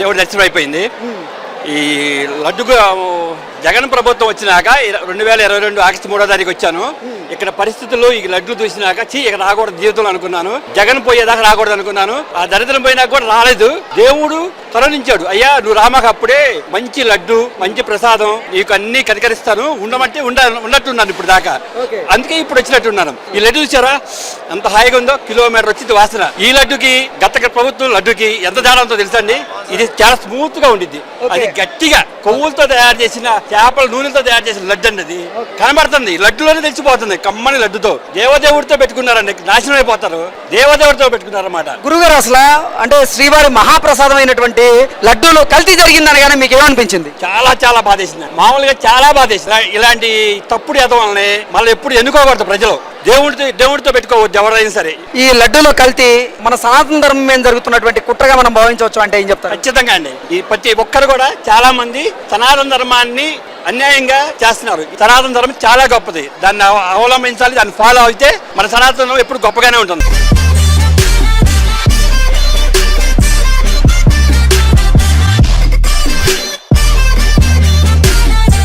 దేవుడి దర్శనం అయిపోయింది. ఈ లడ్డుకు జగన్ ప్రభుత్వం వచ్చినాక 2022 ఆగస్టు 3వ తారీఖు వచ్చాను. ఇక్కడ పరిస్థితుల్లో ఈ లడ్డు చూసినాక ఇక్కడ రాకూడదు జీవితంలో అనుకున్నాను. జగన్ పోయేదాకా రాకూడదు అనుకున్నాను. ఆ దరిద్రం పోయినాక కూడా రాలేదు. దేవుడు కరుణించాడు. అయ్యా నువ్వు రామాక అప్పుడే మంచి లడ్డు మంచి ప్రసాదం నీకు అన్ని కనికరిస్తాను ఉండమంటే ఉన్నట్టున్నాను ఇప్పుడు దాకా. అందుకే ఇప్పుడు వచ్చినట్టున్నాను. ఈ లడ్డు చూసారా ఎంత హాయిగా ఉందో, కిలోమీటర్ వచ్చింది వాసన. ఈ లడ్డుకి గత ప్రభుత్వం లడ్డుకి ఎంత తేడా ఉందో తెలుసా అండి? ఇది చాలా స్మూత్ గా ఉండిద్ది. అది గట్టిగా కొవ్వులతో తయారు చేసిన చేపల నూనెలతో తయారు చేసిన లడ్డు అండి. అది కనబడుతుంది, లడ్డులోనే తెలిసిపోతుంది. కమ్మని లడ్డుతో దేవదేవుడితో పెట్టుకున్నారండి, నాశనం అయిపోతారు. దేవదేవుడితో పెట్టుకున్నారన్నమాట. గురుగారు అసలు అంటే శ్రీవారి మహాప్రసాదం అయినటువంటి లడ్డూలో కల్తీ జరిగిందని కానీ మీకు ఏమనిపించింది? చాలా చాలా బాధేసింది. మామూలుగా చాలా బాధేసింది. ఇలాంటి తప్పుడు ఎదవాలని మళ్ళీ ఎప్పుడు ఎన్నుకోకూడదు ప్రజలు. దేవుడితో పెట్టుకోవద్దు ఎవరైనా సరే. ఈ లడ్డూలో కల్తీ మన సనాతన ధర్మం మీద జరుగుతున్నటువంటి కుట్రగా మనం భావించవచ్చు అంటే ఏం చెప్తారు? ఖచ్చితంగా అండి. ఈ ప్రతి ఒక్కరు కూడా చాలా మంది సనాతన ధర్మాన్ని అన్యాయంగా చేస్తున్నారు. సనాతన ధర్మం చాలా గొప్పది, దాన్ని అవలంబించాలి, దాన్ని ఫాలో అయితే మన సనాతనం ఎప్పుడు గొప్పగానే ఉంటుంది.